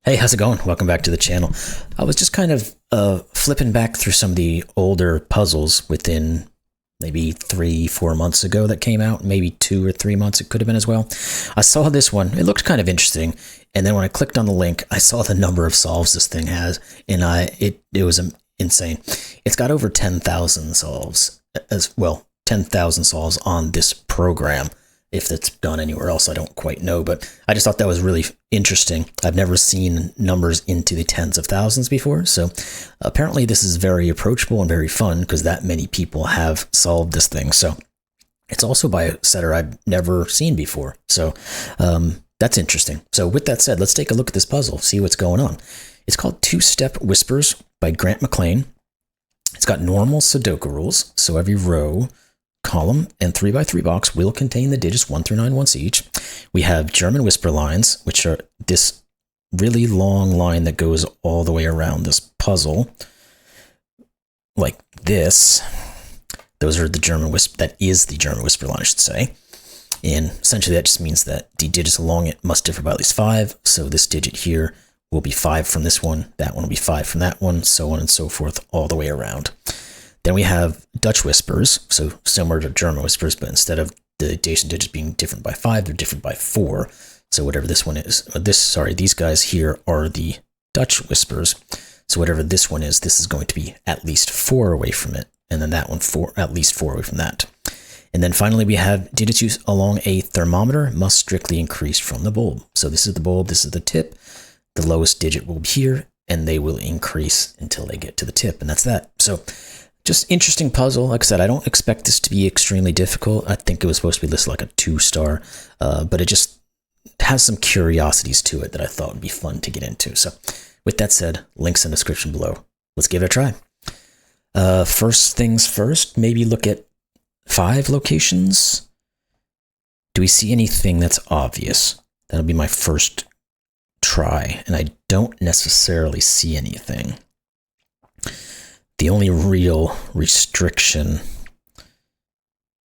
Hey, how's it going? Welcome back to the channel. I was just kind of flipping back through some of the older puzzles within maybe 3-4 months ago that came out, maybe 2 or 3 months it could have been as well. I saw this one, it looked kind of interesting, and then when I clicked on the link, I saw the number of solves this thing has, and it was insane. It's got over 10,000 solves, as well, 10,000 solves on this program. If it's done anywhere else, I don't quite know, but I just thought that was really interesting. I've never seen numbers into the tens of thousands before, so apparently this is very approachable and very fun because that many people have solved this thing. So it's also by a setter I've never seen before, so that's interesting. So with that said, let's take a look at this puzzle, see what's going on. It's called Two-Step Whispers by Grant McLean. It's got normal Sudoku rules, so every row, column, and 3x3 box will contain the digits 1 through 9 once each. We have German whisper lines, which are this really long line that goes all the way around this puzzle, like this. Those are the German whisper. That is the German whisper line, I should say. And essentially, that just means that the digits along it must differ by at least 5. So this digit here will be 5 from this one. That one will be 5 from that one, so on and so forth, all the way around. Then we have Dutch whispers, so similar to German whispers, but instead of the adjacent digits being different by 5, they're different by 4. So whatever this one is, these guys here are the Dutch whispers. So whatever this one is, this is going to be at least 4 away from it, and then that one at least 4 away from that. And then finally we have digits used along a thermometer must strictly increase from the bulb. So this is the bulb, this is the tip. The lowest digit will be here, and they will increase until they get to the tip, and that's that. So just interesting puzzle. Like I said, I don't expect this to be extremely difficult. I think it was supposed to be listed like a 2-star, but it just has some curiosities to it that I thought would be fun to get into. So with that said, links in the description below. Let's give it a try. First things first, maybe look at 5 locations. Do we see anything that's obvious? That'll be my first try, and I don't necessarily see anything. The only real restriction,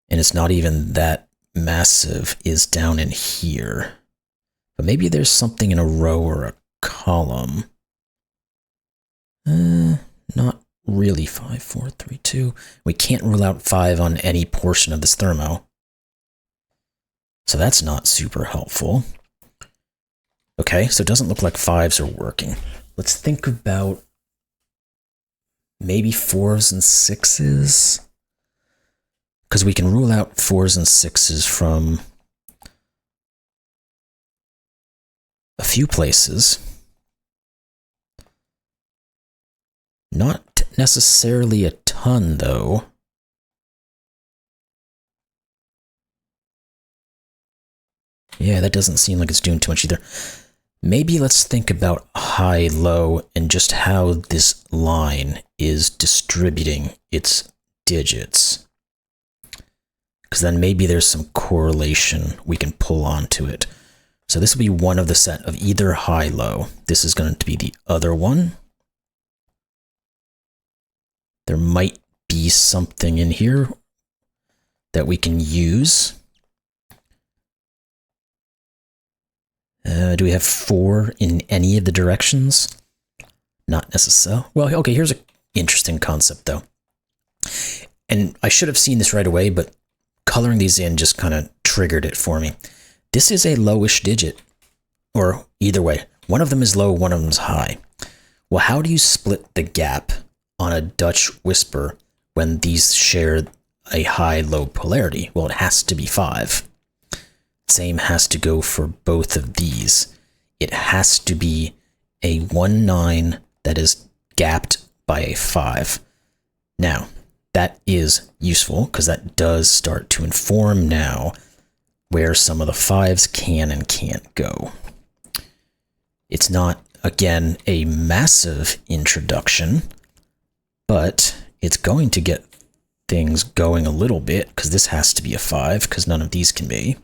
and it's not even that massive, is down in here. But maybe there's something in a row or a column. Not really. 5, 4, 3, 2. We can't rule out 5 on any portion of this thermo. So that's not super helpful. Okay, so it doesn't look like 5s are working. Let's think about maybe 4s and 6s, because we can rule out 4s and 6s from a few places. Not necessarily a ton, though. Yeah, that doesn't seem like it's doing too much either. Maybe let's think about high, low, and just how this line is distributing its digits. Because then maybe there's some correlation we can pull onto it. So this will be one of the set of either high, low. This is going to be the other one. There might be something in here that we can use. Do we have 4 in any of the directions? Not necessarily. Well, okay, here's an interesting concept, though. And I should have seen this right away, but coloring these in just kind of triggered it for me. This is a lowish digit, or either way. One of them is low, one of them is high. Well, how do you split the gap on a Dutch whisper when these share a high-low polarity? Well, it has to be 5. Same has to go for both of these. It has to be a 1-9 that is gapped by a 5. Now, that is useful because that does start to inform now where some of the 5s can and can't go. It's not, again, a massive introduction, but it's going to get things going a little bit because this has to be a 5 because none of these can be.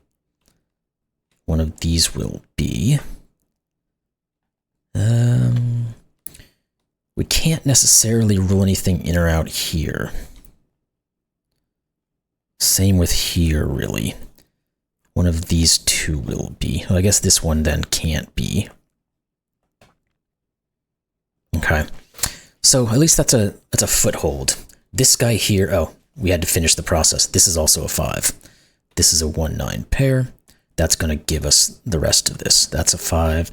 One of these will be. We can't necessarily rule anything in or out here. Same with here, really. One of these two will be. Well, I guess this one then can't be. Okay. So at least that's a foothold. This guy here, oh, we had to finish the process. This is also a 5. This is a 1-9 pair. That's going to give us the rest of this. That's a 5.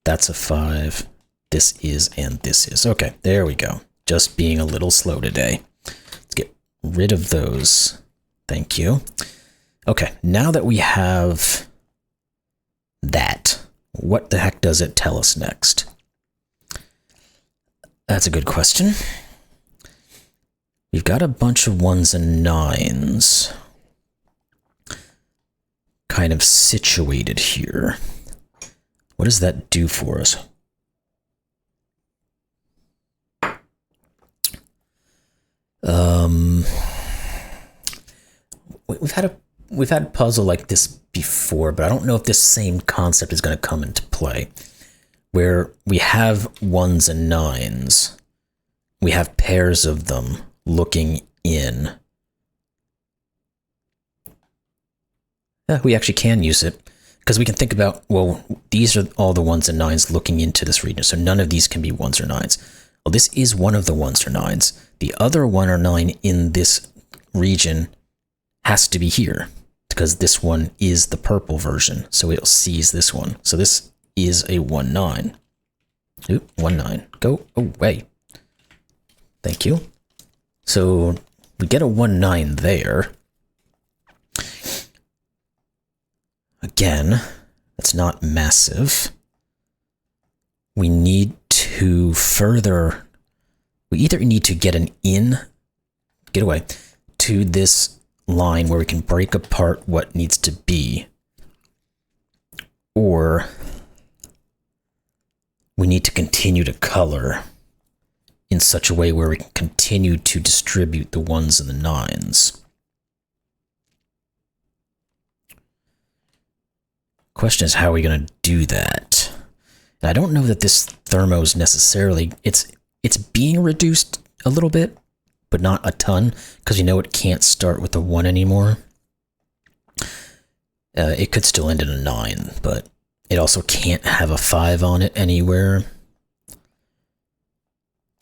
That's a 5. This is, and this is. Okay, there we go. Just being a little slow today. Let's get rid of those. Thank you. Okay, now that we have that, what the heck does it tell us next? That's a good question. We've got a bunch of 1s and 9s kind of situated here. What does that do for us? We've had a puzzle like this before, but I don't know if this same concept is going to come into play. Where we have 1s and 9s, we have pairs of them looking in. Yeah, we actually can use it, because we can think about, well, these are all the 1s and 9s looking into this region, so none of these can be 1s or 9s. Well, this is one of the 1s or 9s. The other 1 or 9 in this region has to be here, because this one is the purple version, so it'll seize this one. So this is a 1-9. Oop, 1-9. Go away. Thank you. So we get a 1-9 there. Again, that's not massive. We need to further... We either need to get an in... Get away. To this line where we can break apart what needs to be. Or... we need to continue to color in such a way where we can continue to distribute the 1s and the 9s. Question is, how are we going to do that? And I don't know that this thermo is necessarily... It's being reduced a little bit, but not a ton, because you know it can't start with a 1 anymore. It could still end in a 9, but it also can't have a 5 on it anywhere.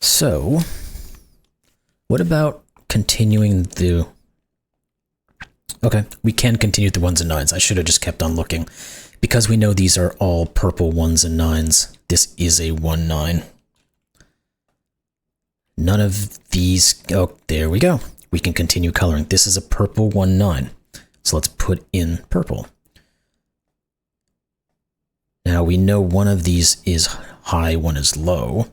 So, what about continuing the... Okay, we can continue the 1s and 9s. I should have just kept on looking. Because we know these are all purple 1s and 9s, this is a 1-9. None of these... Oh, there we go. We can continue coloring. This is a purple 1-9. So let's put in purple. Now we know one of these is high, one is low.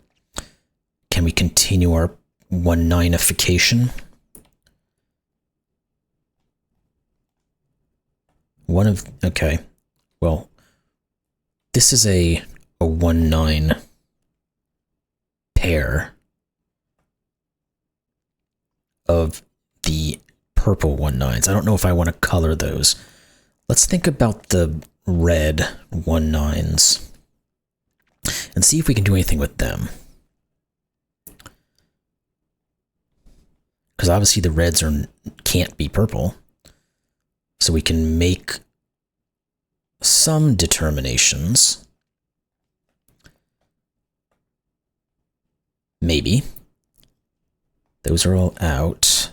Can we continue our 1-9ification? Okay. Well, this is a 1-9 pair of the purple 1-9s. I don't know if I want to color those. Let's think about the red 1-9s and see if we can do anything with them. Because obviously the reds can't be purple. So we can make some determinations. Maybe. Those are all out.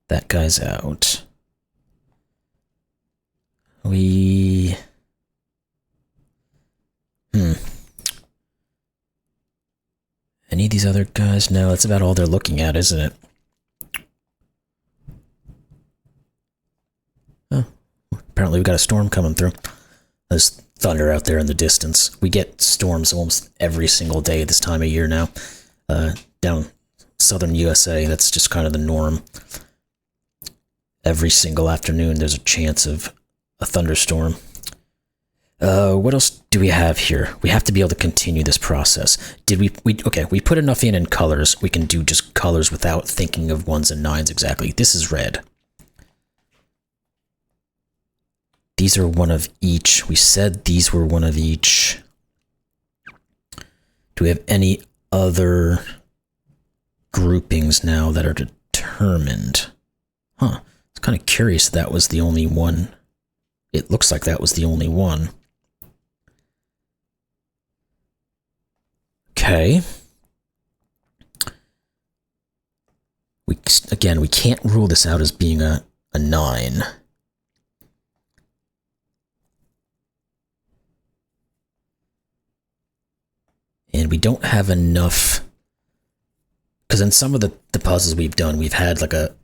That guy's out. Any of these other guys? No, that's about all they're looking at, isn't it? Oh, apparently we've got a storm coming through. There's thunder out there in the distance. We get storms almost every single day this time of year now. Down southern USA, that's just kind of the norm. Every single afternoon there's a chance of a thunderstorm. What else do we have here? We have to be able to continue this process. Okay, we put enough in colors. We can do just colors without thinking of 1s and 9s exactly. This is red. These are one of each. We said these were one of each. Do we have any other groupings now that are determined? Huh. It's kind of curious that was the only one. It looks like that was the only one. Okay. again, we can't rule this out as being a 9. And we don't have enough, because in some of the puzzles we've done, we've had like a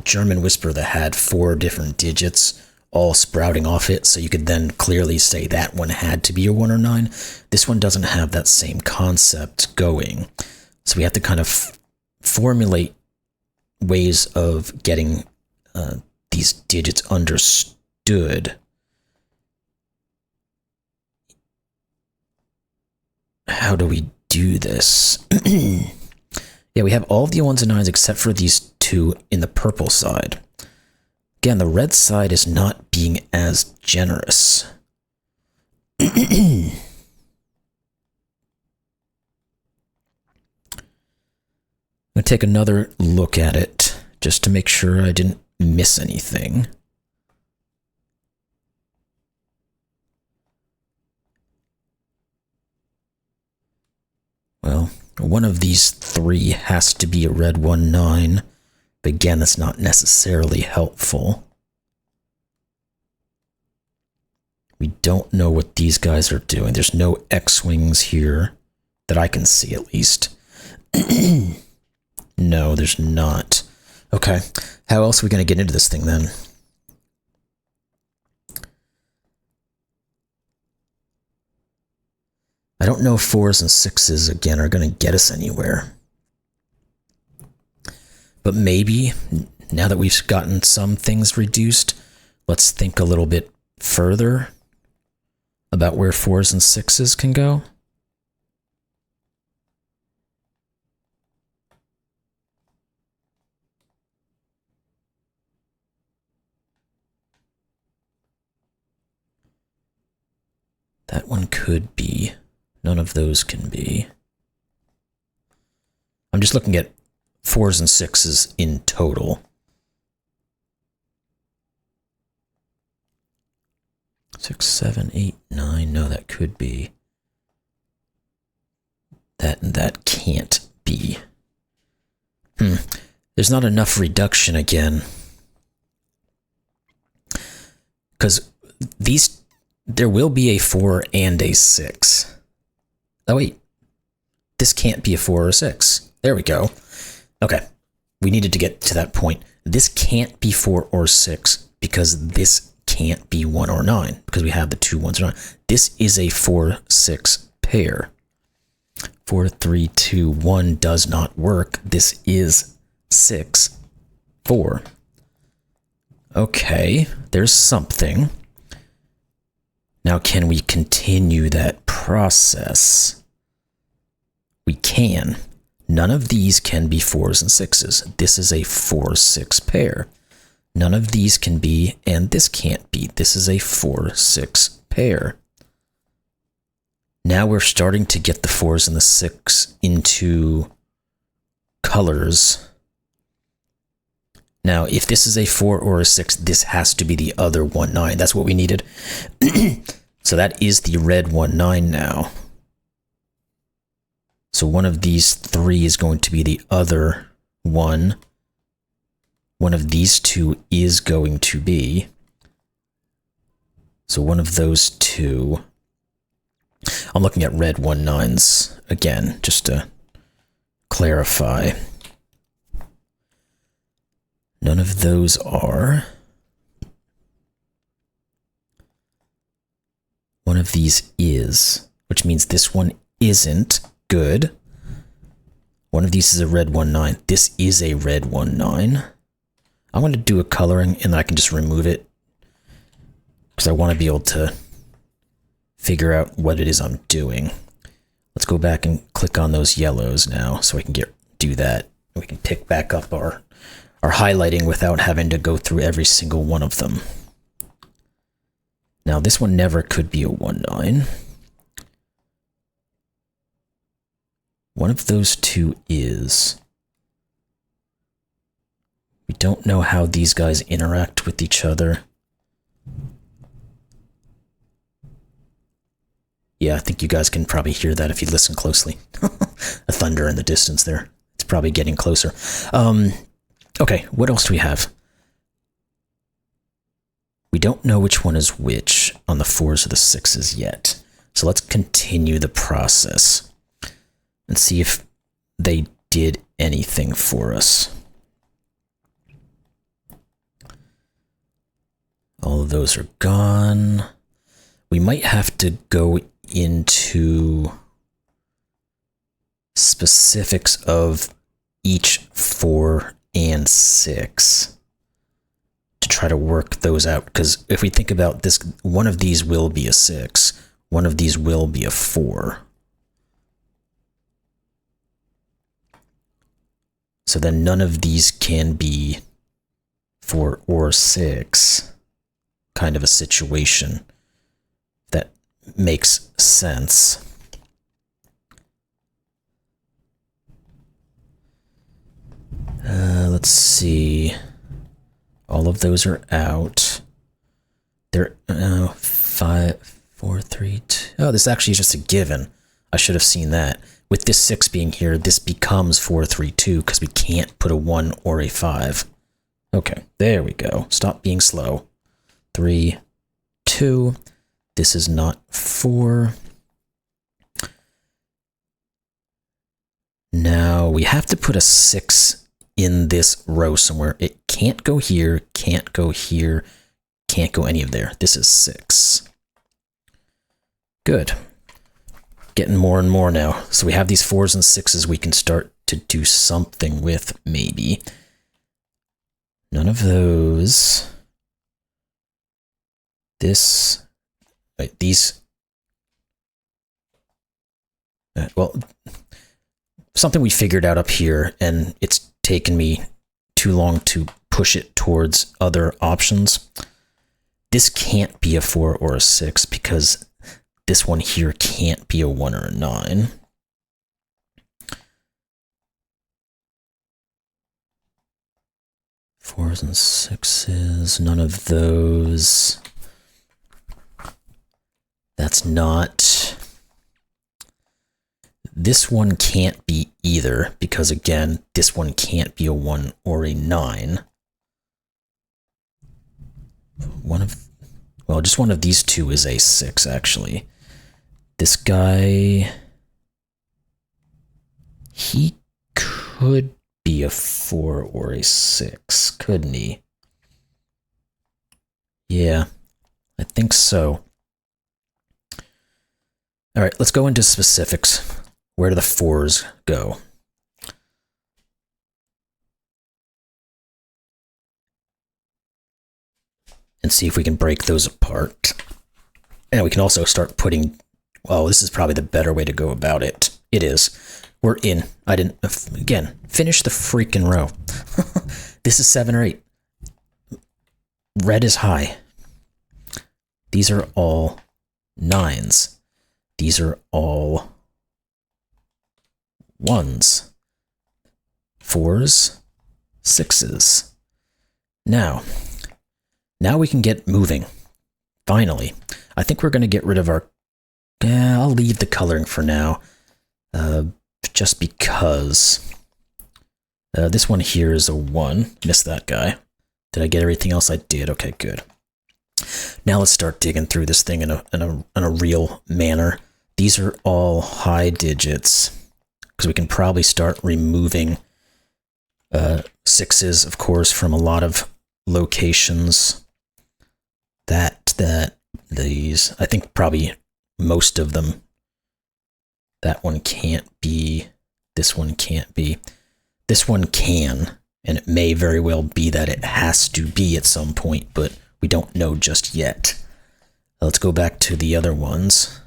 German whisper that had 4 different digits all sprouting off it, so you could then clearly say that one had to be a 1 or 9. This one doesn't have that same concept going. So we have to kind of formulate ways of getting these digits understood. How do we do this? Yeah, we have all of the 1s and 9s except for these 2 in the purple side. Again, the red side is not being as generous. I'm going to take another look at it just to make sure I didn't miss anything. Well, one of these 3 has to be a red 1, 9. But again, that's not necessarily helpful. We don't know what these guys are doing. There's no X-wings here that I can see, at least. No, there's not. Okay, how else are we going to get into this thing then? I don't know if 4s and 6s, again, are going to get us anywhere. But maybe, now that we've gotten some things reduced, let's think a little bit further about where 4s and 6s can go. That one could be. None of those can be. I'm just looking at 4s and 6s in total. 6, 7, 8, 9. No, that could be. That and that can't be. There's not enough reduction again. Because there will be a 4 and a 6. Oh, wait. This can't be a 4 or a 6. There we go. Okay. We needed to get to that point. This can't be 4 or 6 because this can't be 1 or 9 because we have the 2 1s or 9. This is a 4, 6 pair. 4, 3, 2, 1 does not work. This is 6, 4. Okay. There's something. Now, can we continue that process? We can. None of these can be 4s and 6s. This is a 4, 6 pair. None of these can be, and this can't be. This is a 4, 6 pair. Now we're starting to get the 4s and the 6 into colors. Now, if this is a 4 or a 6, this has to be the other 1, 9. That's what we needed. So that is the red 1, 9 now. So one of these 3 is going to be the other 1. One of these 2 is going to be. So one of those 2. I'm looking at red 1, 9s again, just to clarify. None of those are. One of these is, which means this one isn't. Good. One of these is a red 1, 9. This is a red 1, 9. I'm going to do a coloring and I can just remove it because I want to be able to figure out what it is I'm doing. Let's go back and click on those yellows now so I can do that. We can pick back up our highlighting without having to go through every single one of them. Now this one never could be a 1, 9. One of those 2 is. We don't know how these guys interact with each other. Yeah, I think you guys can probably hear that if you listen closely. A thunder in the distance there. It's probably getting closer. Okay, what else do we have? We don't know which one is which on the 4s or the 6s yet. So let's continue the process and see if they did anything for us. All of those are gone. We might have to go into specifics of each 4 and 6 to try to work those out. Because if we think about this, one of these will be a 6. One of these will be a 4. So then none of these can be 4 or 6. Kind of a situation that makes sense. Let's see. All of those are out. There, 5, 4, 3, 2. Oh, this actually is just a given. I should have seen that. With this 6 being here, this becomes 4, 3, 2 because we can't put a 1 or a 5. Okay, there we go. Stop being slow. 3, 2. This is not 4. Now we have to put a 6 in this row somewhere. It can't go here, can't go here, can't go any of there. This is 6. Good. Getting more and more now. So we have these 4s and 6s we can start to do something with, maybe. None of those. This. Wait, these. Well, something we figured out up here, and it's taken me too long to push it towards other options. This can't be a 4 or a 6 because this one here can't be a 1 or a 9. Fours and 6s, none of those. That's not. This one can't be either, because again, this one can't be a 1 or a 9. Just one of these two is a 6, actually. This guy, he could be a 4 or a 6, couldn't he? Yeah, I think so. All right, let's go into specifics. Where do the 4s go? And see if we can break those apart. And we can also start putting, well, this is probably the better way to go about it. It is. We're in. I didn't, again, finish the freaking row. This is 7 or 8. Red is high. These are all 9s. These are all 1s. 4s, 6s. Now we can get moving. Finally. I think we're going to get rid of our... I'll leave the coloring for now. Just because... this one here is a 1. Missed that guy. Did I get everything else? I did. Okay, good. Now let's start digging through this thing in a real manner. These are all high digits. Because we can probably start removing 6s, of course, from a lot of locations. These, I think probably most of them. That one can't be, this one can't be. This one can, and it may very well be that it has to be at some point, but we don't know just yet. Let's go back to the other ones.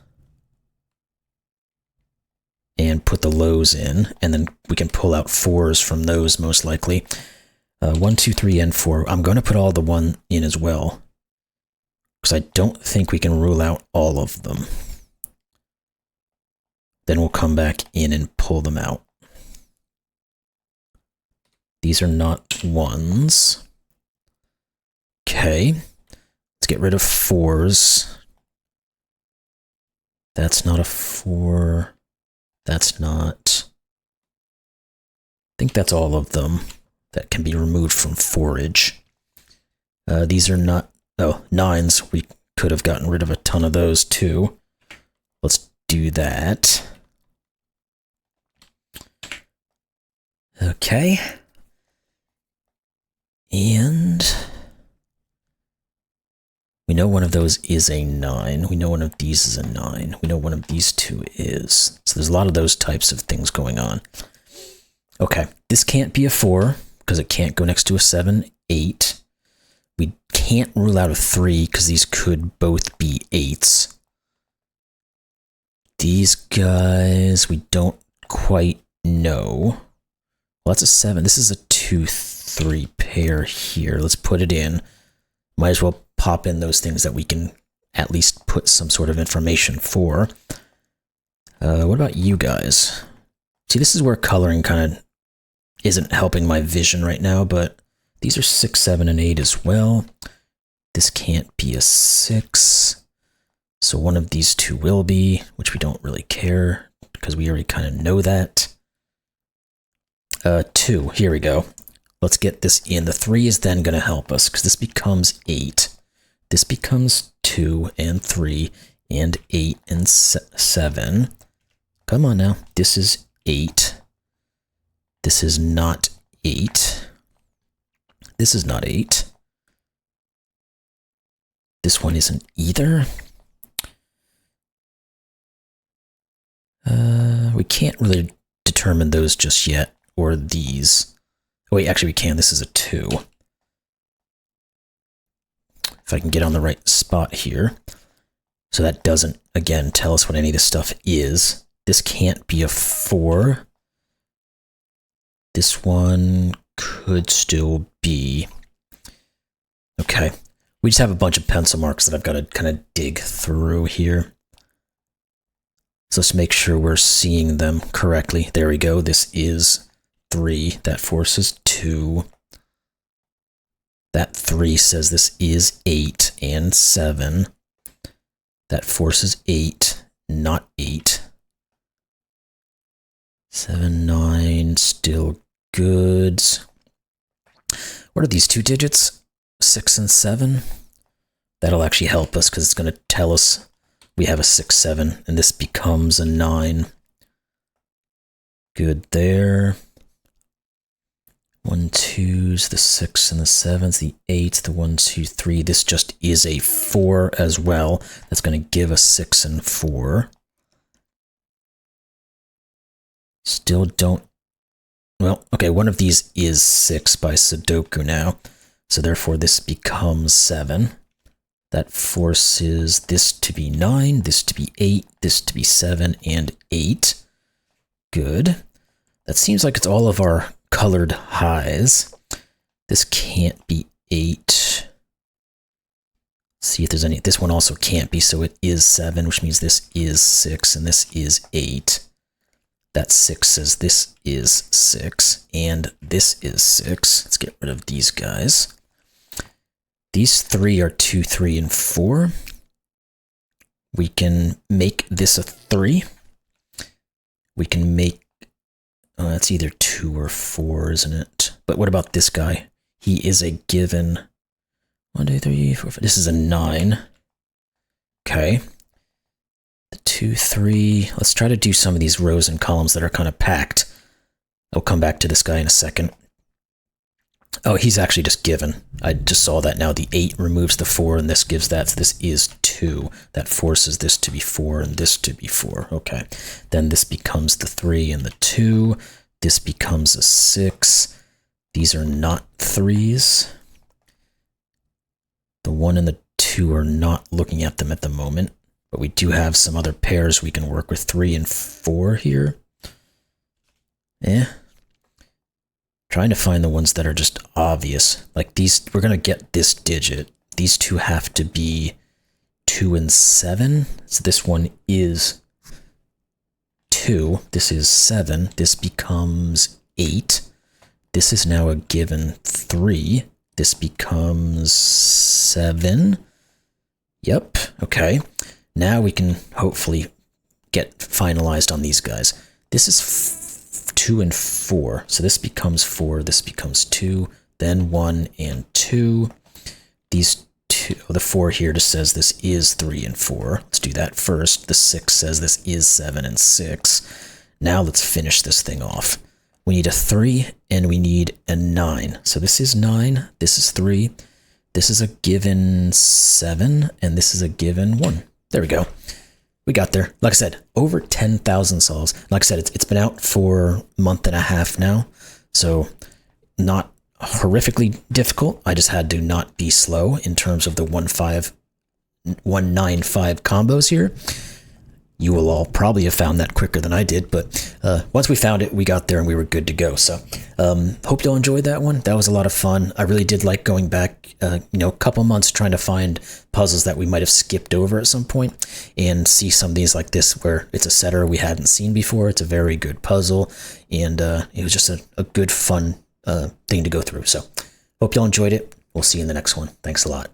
And put the lows in, and then we can pull out 4s from those most likely. 1, 2, 3, and 4. I'm going to put all the 1 in as well, because I don't think we can rule out all of them. Then we'll come back in and pull them out. These are not 1s. Okay, let's get rid of 4s. That's not a 4. That's not... I think that's all of them. that can be removed from forage. These are not, oh, 9s. We could have gotten rid of a ton of those too. Let's do that. Okay. And we know one of those is a 9. We know one of these is a 9. We know one of these two is. So there's a lot of those types of things going on. Okay, this can't be a 4 because it can't go next to a 7, 8. We can't rule out a 3 because these could both be 8s. These guys, we don't quite know. Well, that's a 7. This is a 2, 3 pair here. Let's put it in. Might as well pop in those things that we can at least put some sort of information for. What about you guys? See, this is where coloring kind of isn't helping my vision right now, but these are 6, 7, and 8 as well. This can't be a 6. So one of these two will be, which we don't really care because we already kind of know that. 2, here we go. Let's get this in. The 3 is then going to help us because this becomes 8. This becomes 2 and 3 and 8 and 7. Come on now. This is 8. This is not 8. This is not 8. This one isn't either. We can't really determine those just yet, or these. Oh, wait, actually we can. This is a 2. If I can get on the right spot here. So that doesn't, again, tell us what any of this stuff is. This can't be a 4. This one could still be. Okay. We just have a bunch of pencil marks that I've got to kind of dig through here. So let's make sure we're seeing them correctly. There we go. This is 3. That forces 2. That 3 says this is 8 and 7. That forces 8, not 8. 7, 9, still good. What are these 2 digits? 6 and 7? That'll actually help us because it's going to tell us we have a 6, 7, and this becomes a 9. Good there. 1, 2's, the 6 and the 7's, the 8's, the 1, 2, 3. This just is a 4 as well. That's going to give us 6 and 4. Still don't. Well, okay, one of these is 6 by Sudoku now. So therefore this becomes 7. That forces this to be 9, this to be 8, this to be 7, and 8. Good. That seems like it's all of our colored highs. This can't be 8. Let's see if there's any. This one also can't be, so it is 7, which means this is 6, and this is 8. That 6 says this is 6, and this is 6. Let's get rid of these guys. These 3 are 2, 3, and 4. We can make this a 3. We can make, oh, that's either 2 or 4, isn't it? But what about this guy? He is a given 1, 2, 3, 4, 5. This is a 9. Okay. The 2, 3. Let's try to do some of these rows and columns that are kind of packed. I'll come back to this guy in a second. Oh, he's actually just given. I just saw that now. The 8 removes the 4, and this gives that. So this is 2. That forces this to be 4 and this to be 4. Okay. Then this becomes the 3 and the 2. This becomes a 6. These are not 3s. The 1 and the 2 are not looking at them at the moment. But we do have some other pairs we can work with. 3 and 4 here. Trying to find the ones that are just obvious. Like these, we're going to get this digit. These two have to be 2 and 7. So this one is 2. This is 7. This becomes 8. This is now a given 3. This becomes 7. Yep. Okay. Now we can hopefully get finalized on these guys. This is 2 2 and 4. So this becomes 4, this becomes 2, then 1 and 2. These two, the 4 here just says this is 3 and 4. Let's do that first. The 6 says this is 7 and 6. Now let's finish this thing off. We need a 3 and we need a 9. So this is 9, this is 3, this is a given 7, and this is a given 1. There we go. We got there. Like I said, over 10,000 solves. Like I said, it's been out for a month and a half now, so not horrifically difficult. I just had to not be slow in terms of the 195 combos here. You will all probably have found that quicker than I did, but once we found it, we got there and we were good to go. So hope you all enjoyed that one. That was a lot of fun. I really did like going back, a couple months trying to find puzzles that we might have skipped over at some point and see some of these like this where it's a setter we hadn't seen before. It's a very good puzzle, and it was just a good, fun thing to go through. So hope you all enjoyed it. We'll see you in the next one. Thanks a lot.